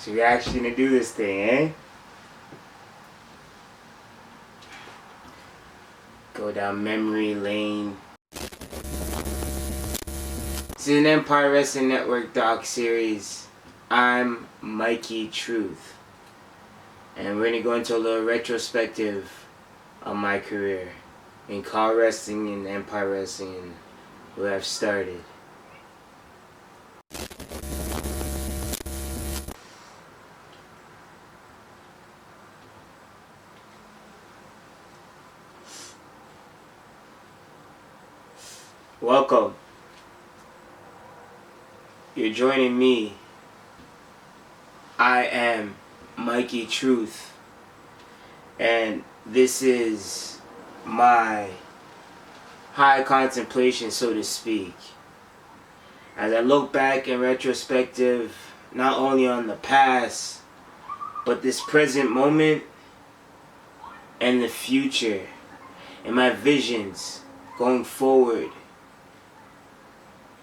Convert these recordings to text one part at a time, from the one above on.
So we're actually gonna do this thing, eh? Go down memory lane. This is an Mpire Wrestling Network doc series. I'm Mikey Truth. And we're gonna go into a little retrospective of my career in CAW Wrestling and Mpire Wrestling and where I've started. Welcome. You're joining me. I am Mikey Truth. And this is my high contemplation, so to speak. As I look back in retrospective, not only on the past, but this present moment and the future, and my visions going forward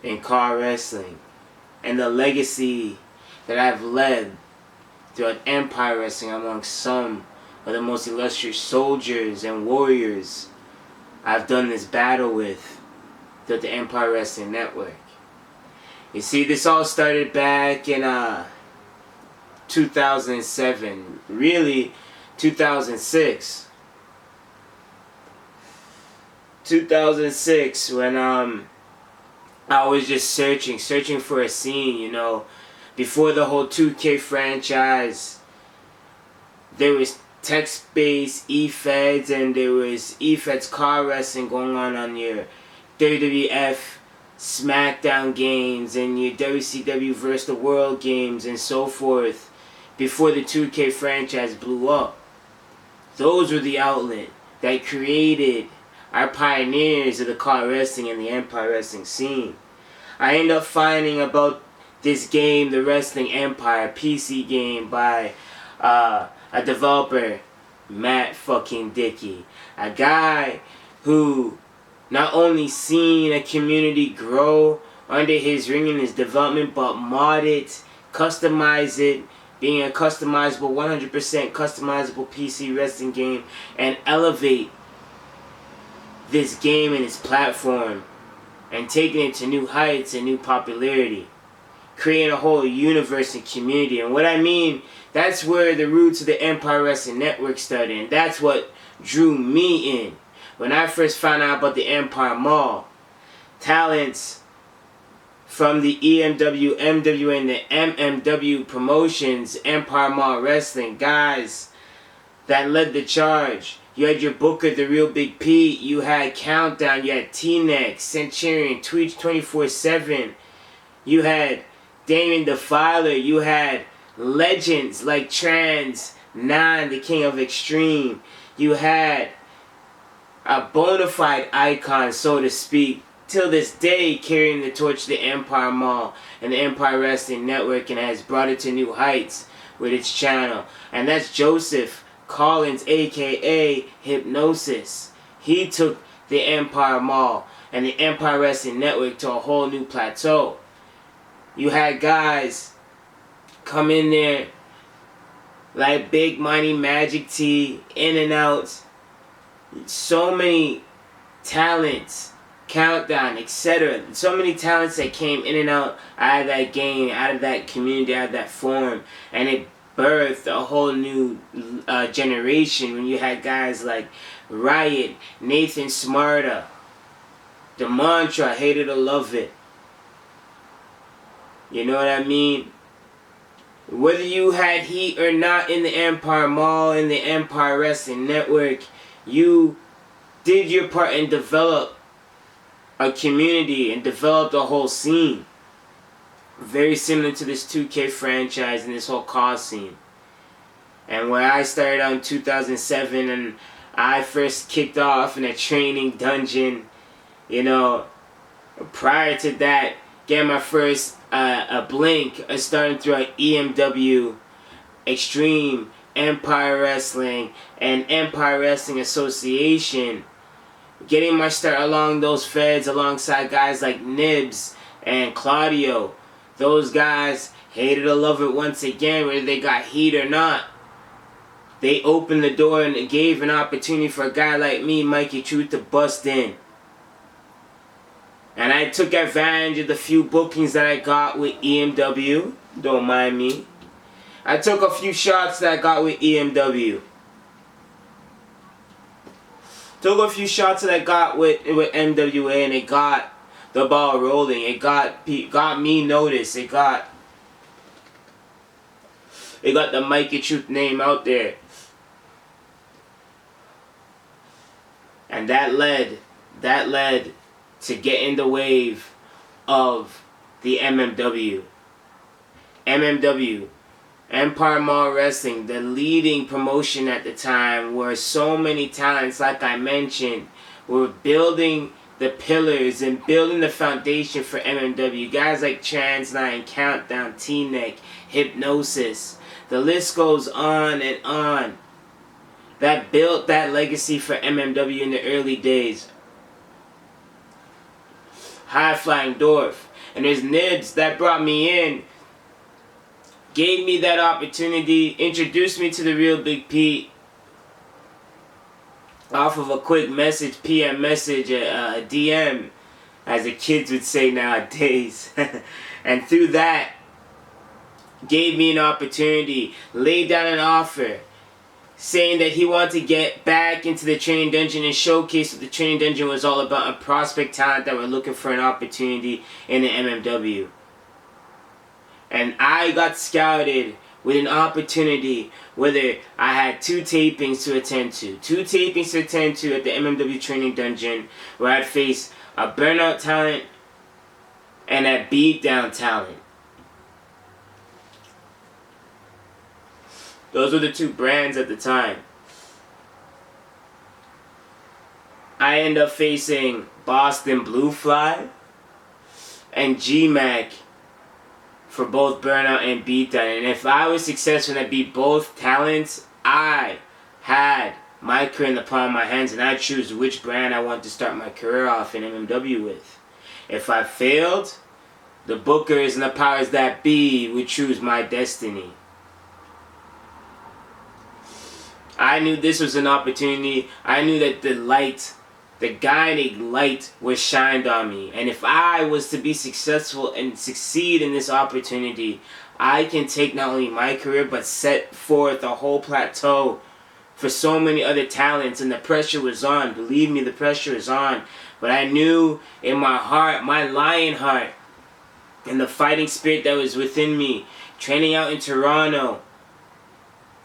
in CAW Wrestling, and the legacy that I've led throughout Mpire Wrestling amongst some of the most illustrious soldiers and warriors I've done this battle with throughout the Mpire Wrestling Network. You see, this all started back in 2007, really 2006. 2006 when I was just searching for a scene, you know. Before the whole 2K franchise, there was text-based E-Feds and there was E-Feds CAW Wrestling going on your WWF SmackDown games and your WCW vs. the World games and so forth before the 2K franchise blew up. Those were the outlet that created our pioneers of the CAW Wrestling and the Mpire Wrestling scene. I ended up finding about this game, The Wrestling Empire, PC game by a developer, Matt fucking Dickey. A guy who not only seen a community grow under his ring and his development, but mod it, customize it, being a customizable, 100% customizable PC wrestling game, and elevate this game and its platform and taking it to new heights and new popularity, creating a whole universe and community. And what I mean, that's where the roots of the Mpire Wrestling Network started, and that's what drew me in. When I first found out about the Empire Mall, talents from the EMW, MWN, the MMW promotions, Empire Mall Wrestling, guys that led the charge. You had your Booker, the Real Big Pete. You had Countdown. You had T-Nex, Centurion, Tweets 24/7. You had Damien Defiler. You had legends like Trans 9, the King of Extreme. You had a bona fide icon, so to speak, till this day carrying the torch to the Empire Mall and the Mpire Wrestling Network, and has brought it to new heights with its channel. And that's Joseph Collins, aka Hypnosis. He took the Empire Mall and the Mpire Wrestling Network to a whole new plateau. You had guys come in there like Big Money, Magic T, In and Out. So many talents, Countdown, etc. So many talents that came in and out of that game, out of that community, out of that forum, and it birthed a whole new generation when you had guys like Riot, Nathan Smarta, The Mantra, Hate It or Love It. You know what I mean? Whether you had heat or not in the Empire Mall, in the Mpire Wrestling Network, you did your part and developed a community and developed a whole scene. Very similar to this 2K franchise and this whole CAW scene. And when I started out in 2007 and I first kicked off in a training dungeon, you know, prior to that, getting my first a blink, starting through an EMW, Extreme, Empire Wrestling, and Empire Wrestling Association. Getting my start along those feds alongside guys like Nibs and Claudio, Those guys, hate it or love it once again, whether they got heat or not. They opened the door and gave an opportunity for a guy like me, Mikey Truth, to bust in. And I took advantage of the few bookings that I got with EMW. Don't mind me. I took a few shots that I got with EMW. Took a few shots that I got with MWA, and it got the ball rolling. It got me noticed. It got the Mikey Truth name out there. And that led to getting the wave of the MMW. MMW, Mpire Wrestling, the leading promotion at the time, where so many talents, like I mentioned, were building the pillars and building the foundation for MMW. Guys like Trans9, Countdown, T-Neck, Hypnosis. The list goes on and on. That built that legacy for MMW in the early days. High Flying Dwarf. And there's Nibs that brought me in. Gave me that opportunity. Introduced me to the real Big Pete. Off of a quick message, PM message, a DM. As the kids would say nowadays. And through that, gave me an opportunity. Laid down an offer. Saying that he wanted to get back into the training dungeon and showcase what the training dungeon was all about, and prospect talent that were looking for an opportunity in the MMW. And I got scouted with an opportunity, whether I had 2 tapings to attend to. 2 tapings to attend to at the MMW training dungeon, where I'd face a burnout talent and a beatdown talent. Those were the 2 brands at the time. I end up facing Boston Bluefly and G-Mac for both Burnout and Beatdown. And if I was successful and I beat both talents, I had my career in the palm of my hands, and I choose which brand I want to start my career off in MMW with. If I failed, the bookers and the powers that be would choose my destiny. I knew this was an opportunity. I knew that the guiding light was shined on me. And if I was to be successful and succeed in this opportunity, I can take not only my career, but set forth a whole plateau for so many other talents. And the pressure was on. Believe me, the pressure is on. But I knew in my heart, my lion heart, and the fighting spirit that was within me, training out in Toronto,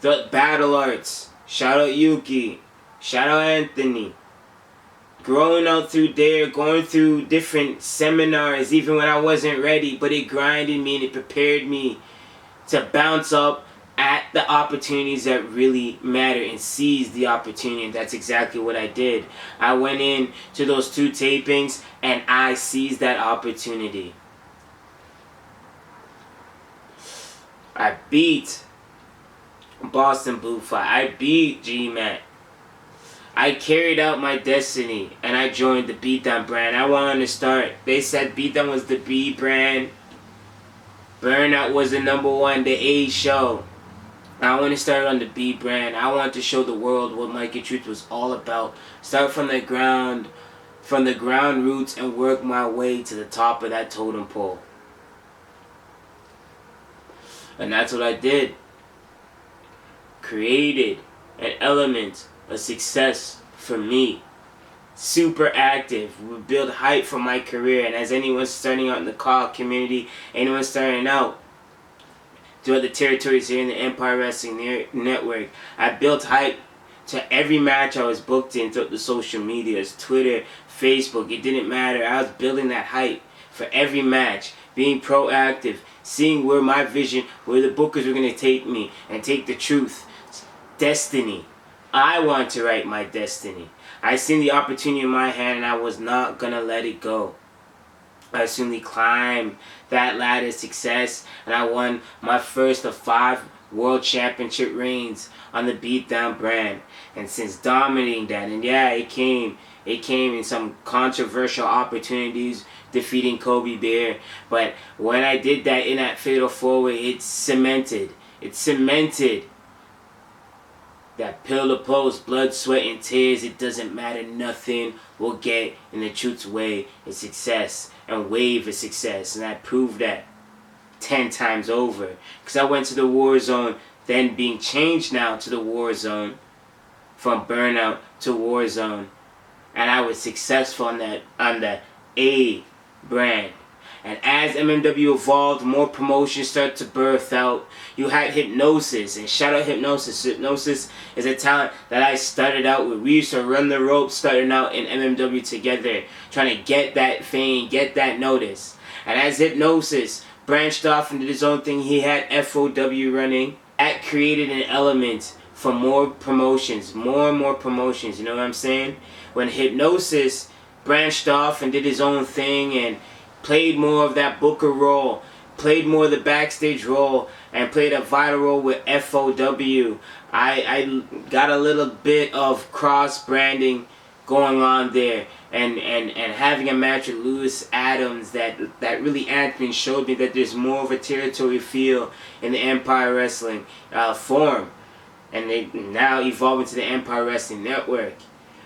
the battle arts. Shout out Yuki. Shout out Anthony. Growing out through there, going through different seminars, even when I wasn't ready, but it grinded me and it prepared me to bounce up at the opportunities that really matter and seize the opportunity. And that's exactly what I did. I went in to those 2 tapings and I seized that opportunity. I beat Boston Bluefly. I beat G-Mac. I carried out my destiny and I joined the Beatdown brand. I wanted to start. They said Beatdown was the B brand. Burnout was the #1, the A show. I want to start on the B brand. I want to show the world what Mikey Truth was all about. Start from the ground roots, and work my way to the top of that totem pole. And that's what I did. Created an element of success for me. Super active. We build hype for my career. And as anyone starting out in the CAW community, anyone starting out throughout the territories here in the Mpire Wrestling Network, I built hype to every match I was booked in throughout the social medias, Twitter, Facebook. It didn't matter. I was building that hype for every match. Being proactive. Seeing where my vision, where the bookers were going to take me and take the truth. Destiny. I want to write my destiny. I seen the opportunity in my hand and I was not going to let it go. I soon climbed that ladder of success and I won my first of 5 world championship reigns on the Beatdown brand. And since dominating that, and yeah, it came in some controversial opportunities defeating Kobe Bear. But when I did that in that Fatal 4-Way, it cemented that pill to post, blood, sweat, and tears. It doesn't matter, nothing will get in the Truth's way is success, and wave is success. And I proved that 10 times over. Because I went to the war zone, then being changed now to the war zone, from burnout to war zone. And I was successful on the A brand. And as MMW evolved, more promotions started to birth out. You had Hypnosis, and shout out Hypnosis. Hypnosis is a talent that I started out with. We used to run the ropes starting out in MMW together, trying to get that fame, get that notice. And as Hypnosis branched off and did his own thing, he had FOW running. That created an element for more promotions, more and more promotions, you know what I'm saying? When Hypnosis branched off and did his own thing and played more of that Booker role, played more of the backstage role, and played a vital role with FOW. I got a little bit of cross-branding going on there, and having a match with Lewis Adams that really amped me and showed me that there's more of a territory feel in the Mpire Wrestling form. And they now evolve into the Mpire Wrestling Network.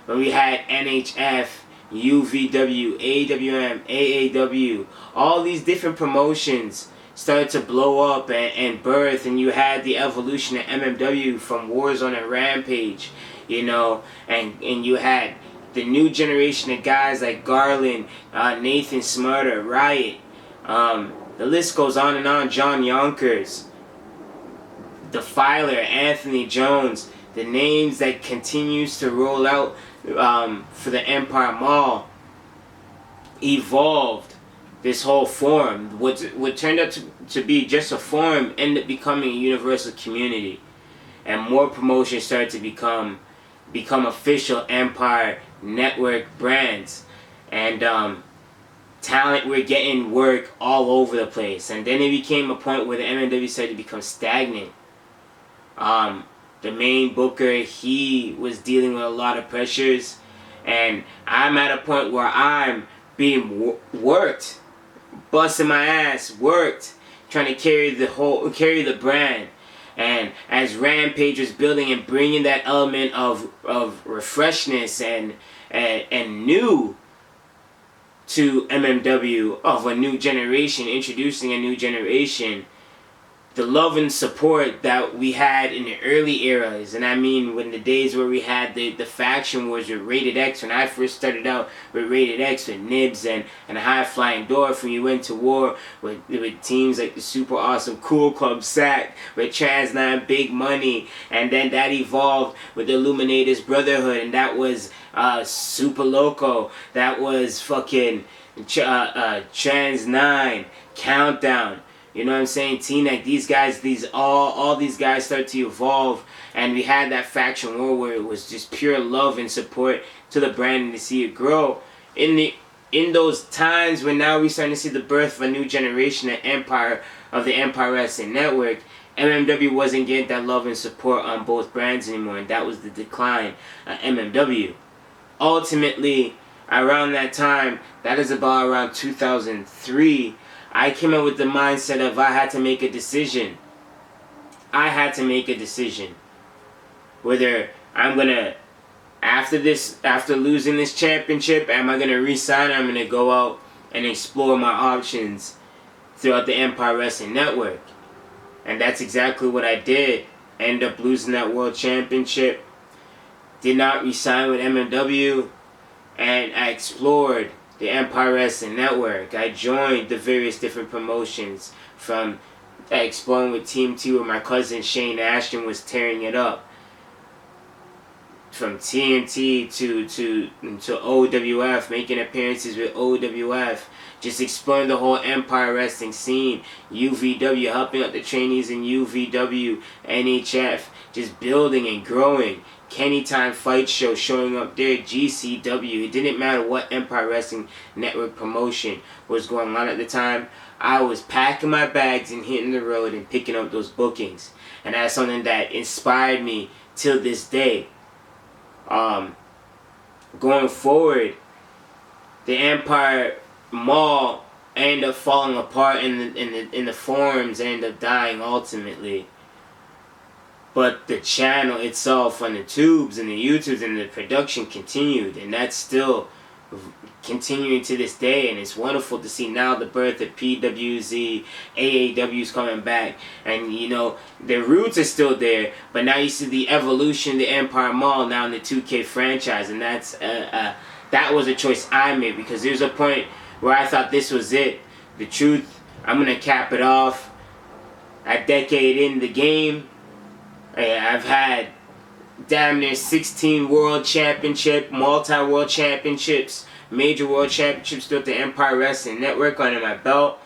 When we had NHF, UVW, AWM, AAW, all these different promotions started to blow up and birth, and you had the evolution of MMW from Warzone and Rampage, you know, and you had the new generation of guys like Garland, Nathan Smarter, Riot, the list goes on and on, John Yonkers, Defiler, Anthony Jones, the names that continues to roll out for the Empire Mall, evolved this whole forum. What turned out to be just a forum ended up becoming a universal community, and more promotions started to become official Empire Network brands, and talent were getting work all over the place. And then it became a point where the MMW started to become stagnant. The main booker, he was dealing with a lot of pressures, and I'm at a point where I'm being worked, busting my ass, worked, trying to carry the brand. And as Rampage was building and bringing that element of refreshness and new to MMW, of a new generation, introducing a new generation, the love and support that we had in the early eras, and I mean when the days where we had the faction wars with Rated X, when I first started out with Rated X, with Nibs and High Flying Dorf, when you went to war with teams like the super awesome Cool Club Sack, with Trans 9 Big Money, and then that evolved with the Illuminators Brotherhood, and that was Super Loco, that was fucking Trans 9, Countdown. You know what I'm saying? T-Neck, these guys, all these guys started to evolve, and we had that faction war where it was just pure love and support to the brand and to see it grow. In those times when now we're starting to see the birth of a new generation of the Mpire Wrestling Network, MMW wasn't getting that love and support on both brands anymore, and that was the decline of MMW. Ultimately, around that time, that is about around 2003, I came up with the mindset of I had to make a decision. I had to make a decision. Whether I'm going to, after losing this championship, am I going to resign or I'm going to go out and explore my options throughout the Mpire Wrestling Network. And that's exactly what I did. Ended up losing that world championship. Did not resign with MMW. And I explored the Mpire Wrestling Network. I joined the various different promotions, from exploring with Team T where my cousin Shane Ashton was tearing it up. From TNT to OWF, making appearances with OWF. Just exploring the whole Empire Wrestling scene. UVW, helping out the trainees in UVW, NHF. Just building and growing. Kenny Time Fight Show showing up there, GCW. It didn't matter what Empire Wrestling Network promotion was going on at the time. I was packing my bags and hitting the road and picking up those bookings. And that's something that inspired me till this day. Going forward, the Empire mall end up falling apart in the forums and end up dying ultimately. But the channel itself on the tubes and the YouTubes and the production continued, and that's still continuing to this day, and it's wonderful to see now the birth of PWZ, AAW's coming back, and you know, the roots are still there, but now you see the evolution of the Empire Mall now in the 2K franchise, and that's that was a choice I made, because there's a point where I thought this was it. The truth, I'm gonna cap it off. A decade in the game, I've had damn near 16 world championship, multi-world championships, major world championships throughout the Mpire Wrestling Network under my belt.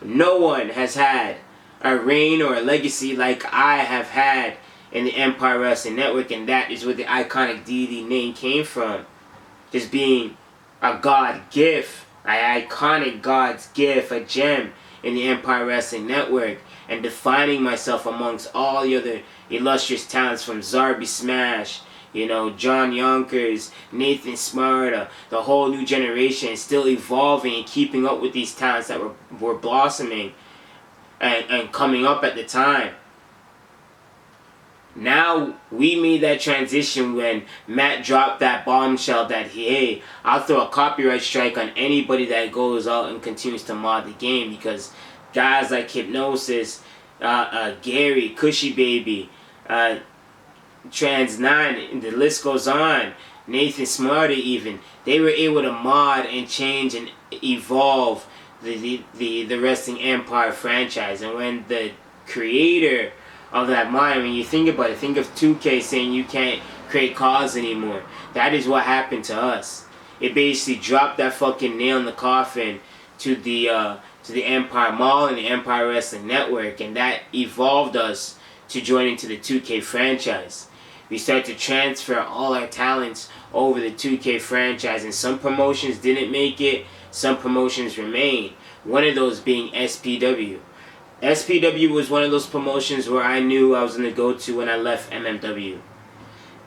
No one has had a reign or a legacy like I have had in the Mpire Wrestling Network, and that is where the iconic Deity name came from. Just being a god gift, an iconic god's gift, a gem in the Mpire Wrestling Network, and defining myself amongst all the other illustrious talents from Zarby Smash, you know, John Yonkers, Nathan Smarta, the whole new generation, still evolving and keeping up with these talents that were blossoming and coming up at the time. Now we made that transition when Matt dropped that bombshell that hey, I'll throw a copyright strike on anybody that goes out and continues to mod the game, because guys like Hypnosis, Gary, Cushy Baby, Trans 9, the list goes on, Nathan Smarter even, they were able to mod and change and evolve the Wrestling Empire franchise. And when the creator of that mod, when you think about it, think of 2K saying you can't create CAWs anymore. That is what happened to us. It basically dropped that fucking nail in the coffin to the Empire Mall and the Empire Wrestling Network, and that evolved us to join into the 2K franchise. We started to transfer all our talents over the 2K franchise, and some promotions didn't make it, some promotions remained. One of those being SPW. SPW was one of those promotions where I knew I was going to go to when I left MMW.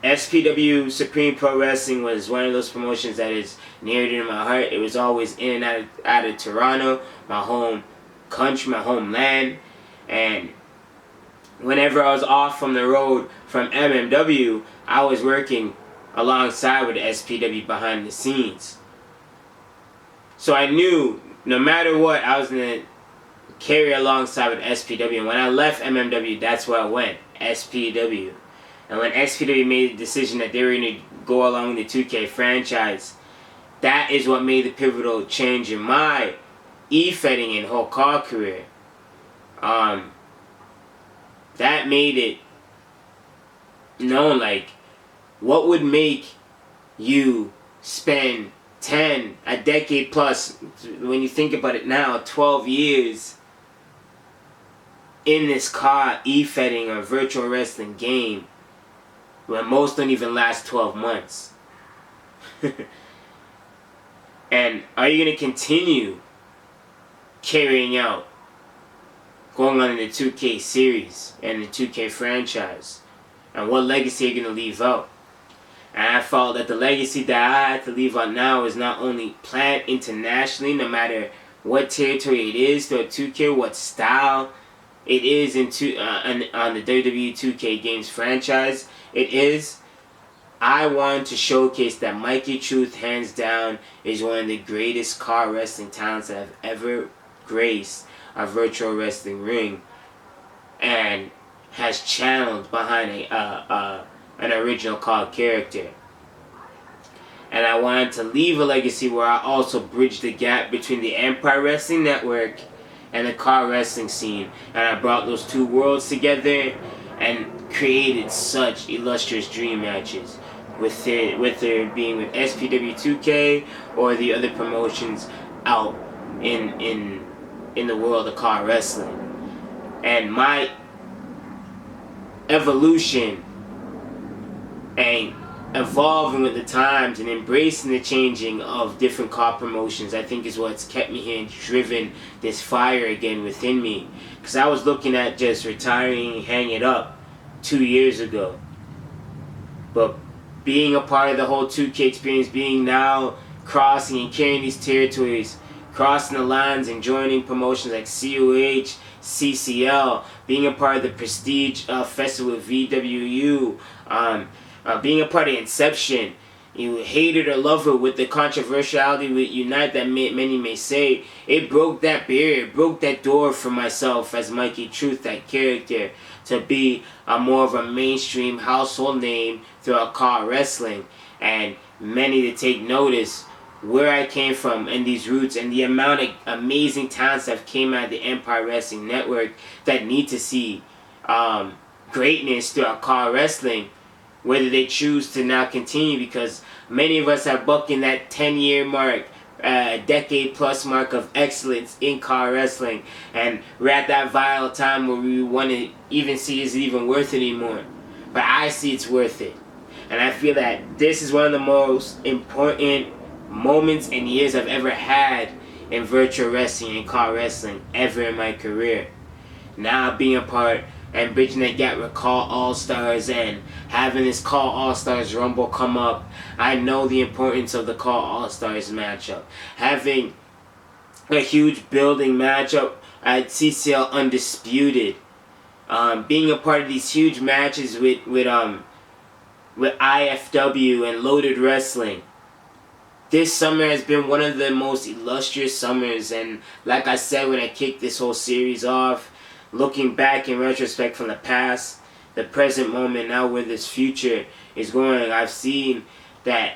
SPW Supreme Pro Wrestling was one of those promotions that is near to my heart. It was always in and out of Toronto, my home country, my homeland. And whenever I was off from the road from MMW, I was working alongside with the SPW behind the scenes. So I knew no matter what, I was going to carry alongside with SPW. And when I left MMW, that's where I went, SPW. And when SPW made the decision that they were going to go along with the 2K franchise, that is what made the pivotal change in my e-fetting and whole CAW career. That made it known, like, what would make you spend a decade plus, when you think about it now, 12 years in this CAW e-fetting or virtual wrestling game, when most don't even last 12 months. And are you going to continue carrying out, going on in the 2K series and the 2K franchise? And what legacy are you going to leave out? And I felt that the legacy that I had to leave out now is not only planned internationally, no matter what territory it is, through 2K, what style it is on the WWE 2K games franchise, it is. I want to showcase that Mikey Truth, hands down, is one of the greatest CAW wrestling talents that have ever graced a virtual wrestling ring, and has channeled behind an original CAW character. And I wanted to leave a legacy where I also bridged the gap between the Mpire Wrestling Network and the CAW wrestling scene, and I brought those two worlds together and created such illustrious dream matches, with it being with SPW2K or the other promotions out in the world of CAW wrestling. And my evolution and evolving with the times and embracing the changing of different CAW promotions, I think is what's kept me here and driven this fire again within me. Because I was looking at just retiring and hanging it up 2 years ago. But being a part of the whole 2K experience, being now crossing and carrying these territories, crossing the lines and joining promotions like COH, CCL, being a part of the Prestige Festival with VWU, being a part of Inception. You hate it or love it with the controversiality with Unite that many may say. It broke that barrier, it broke that door for myself as Mikey Truth, that character, to be more of a mainstream household name throughout CAW Wrestling. And many to take notice where I came from and these roots and the amount of amazing talents that came out of the Mpire Wrestling Network that need to see greatness throughout CAW Wrestling, whether they choose to now continue, because many of us are bucking that 10-year mark, decade plus mark of excellence in CAW Wrestling, and we're at that vital time where we want to even see is it even worth it anymore. But I see it's worth it, and I feel that this is one of the most important moments and years I've ever had in virtual wrestling and CAW Wrestling ever in my career. Now being a part and bridging that gap with CAW All Stars and having this CAW All Stars Rumble come up, I know the importance of the CAW All Stars matchup. Having a huge building matchup at CCL Undisputed, being a part of these huge matches with IFW and Loaded Wrestling. This summer has been one of the most illustrious summers, and like I said when I kicked this whole series off, looking back in retrospect from the past, the present moment, now where this future is going, I've seen that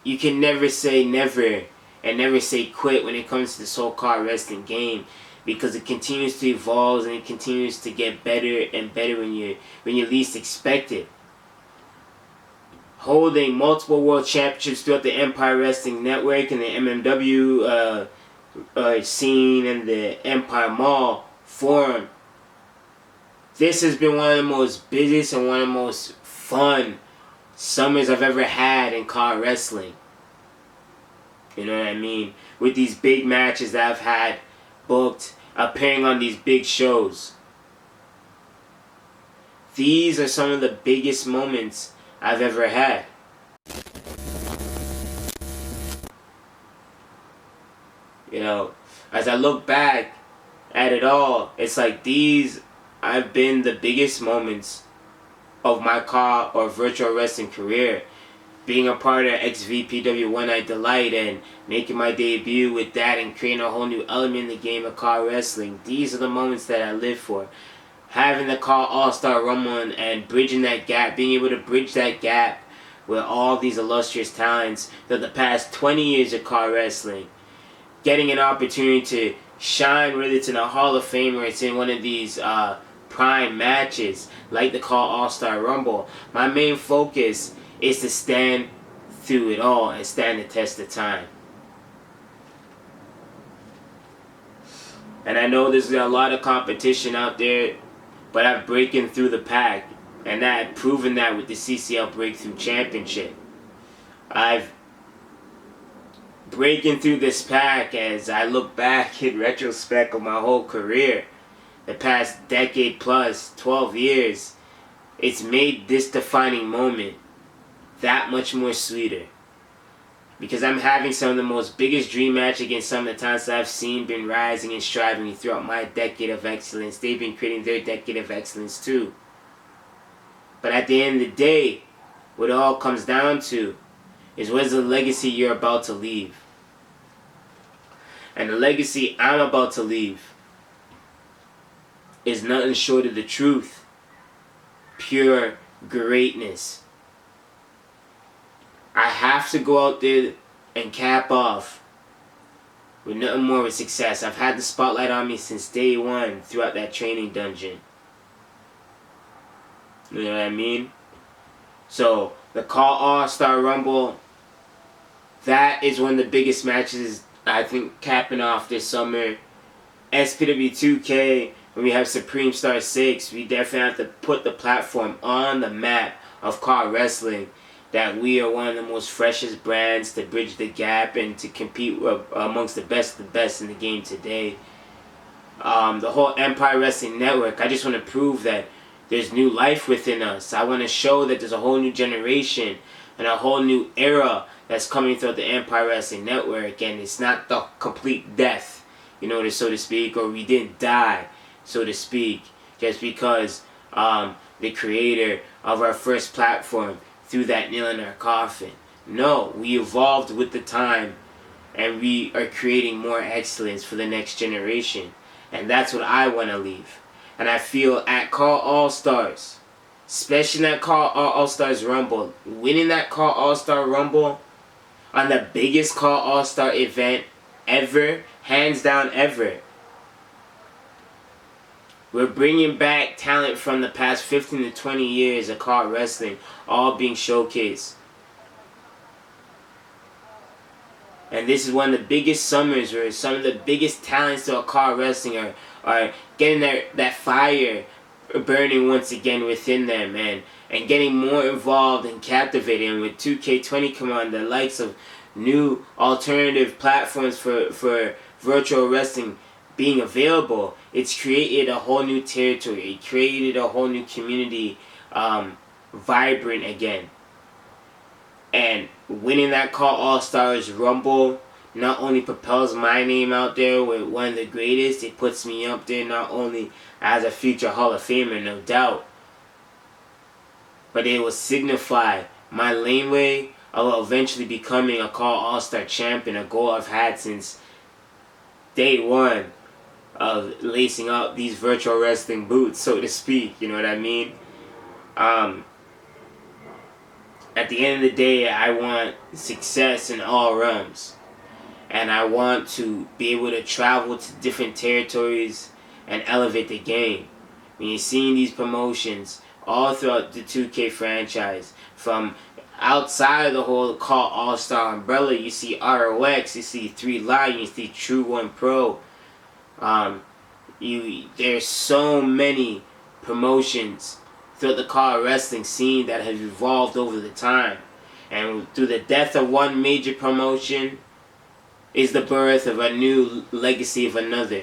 you can never say never and never say quit when it comes to this whole CAW Wrestling game, because it continues to evolve and it continues to get better and better when you least expect it. Holding multiple world championships throughout the Mpire Wrestling Network and the MMW scene and the Empire Mall Forum. This has been one of the most busiest and one of the most fun summers I've ever had in CAW Wrestling. You know what I mean? With these big matches that I've had booked, appearing on these big shows. These are some of the biggest moments I've ever had. You know, as I look back at it all, it's like these have been the biggest moments of my CAW or virtual wrestling career. Being a part of XVPW One Night Delight and making my debut with that and creating a whole new element in the game of CAW Wrestling. These are the moments that I live for. Having the CAW All Star Rumble and bridging that gap, being able to bridge that gap with all these illustrious talents that the past 20 years of CAW Wrestling. Getting an opportunity to shine, whether it's in a Hall of Fame or it's in one of these prime matches like the CAW All Star Rumble. My main focus is to stand through it all and stand the test of time. And I know there's a lot of competition out there, but I've broken through the pack, and I've proven that with the CCL Breakthrough Championship. I've breaking through this pack as I look back in retrospect of my whole career, the past decade plus, 12 years, it's made this defining moment that much more sweeter. Because I'm having some of the most biggest dream match against some of the talents that I've seen been rising and striving throughout my decade of excellence. They've been creating their decade of excellence too. But at the end of the day, what it all comes down to is what's the legacy you're about to leave. And the legacy I'm about to leave is nothing short of the truth. Pure greatness. I have to go out there and cap off with nothing more of success. I've had the spotlight on me since day one throughout that training dungeon. You know what I mean? So, the CAW All Star Rumble, that is one of the biggest matches, I think, capping off this summer. SPW2K, when we have Supreme Star 6, we definitely have to put the platform on the map of CAW Wrestling, that we are one of the most freshest brands to bridge the gap and to compete amongst the best of the best in the game today. The whole Mpire Wrestling Network, I just want to prove that there's new life within us. I want to show that there's a whole new generation and a whole new era that's coming through the Mpire Wrestling Network, and it's not the complete death, you know, so to speak, or we didn't die, so to speak, just because the creator of our first platform threw that nail in our coffin. No, we evolved with the time, and we are creating more excellence for the next generation, and that's what I want to leave. And I feel at CAW All Stars, especially that CAW All Stars Rumble, winning that CAW All Star Rumble on the biggest CAW All Star event ever, hands down ever. We're bringing back talent from the past 15 to 20 years of CAW wrestling, all being showcased. And this is one of the biggest summers where some of the biggest talents to CAW wrestling are getting that fire burning once again within them, and getting more involved and captivating. And with 2K20 come on, the likes of new alternative platforms for virtual wrestling being available, it's created a whole new territory. It created a whole new community, vibrant again. And winning that CAW All Stars Rumble not only propels my name out there with one of the greatest, it puts me up there not only as a future Hall of Famer, no doubt, but it will signify my laneway of eventually becoming a CAW All Star champion, a goal I've had since day one of lacing up these virtual wrestling boots, so to speak, you know what I mean? At the end of the day, I want success in all realms. And I want to be able to travel to different territories and elevate the game. When you're seeing these promotions all throughout the 2K franchise, from outside of the whole CAW All Star umbrella, you see ROX, you see 3 Lion, you see True One Pro. There's so many promotions throughout the CAW wrestling scene that have evolved over the time. And through the death of one major promotion is the birth of a new legacy of another.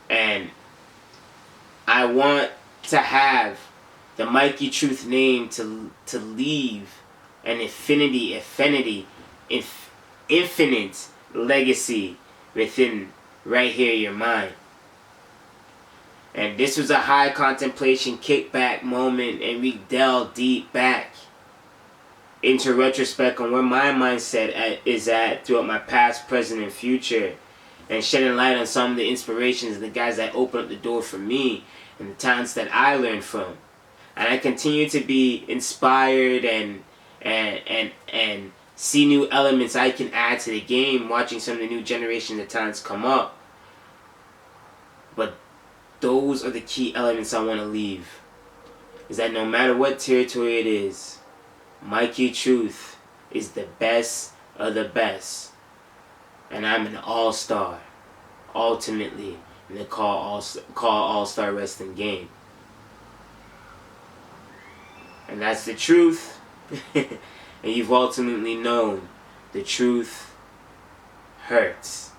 And I want to have the Mikey Truth name to leave an infinite legacy within right here your mind. And this was a high contemplation kickback moment, and we delved deep back into retrospect on where my mindset is at throughout my past, present, and future, and shedding light on some of the inspirations and the guys that opened up the door for me and the talents that I learned from. And I continue to be inspired and see new elements I can add to the game, watching some of the new generations of talents come up. But those are the key elements I want to leave. Is that no matter what territory it is, Mikey Truth is the best of the best. And I'm an all-star, ultimately, in the CAW All-Star Wrestling game. And that's the truth. And you've ultimately known the truth hurts.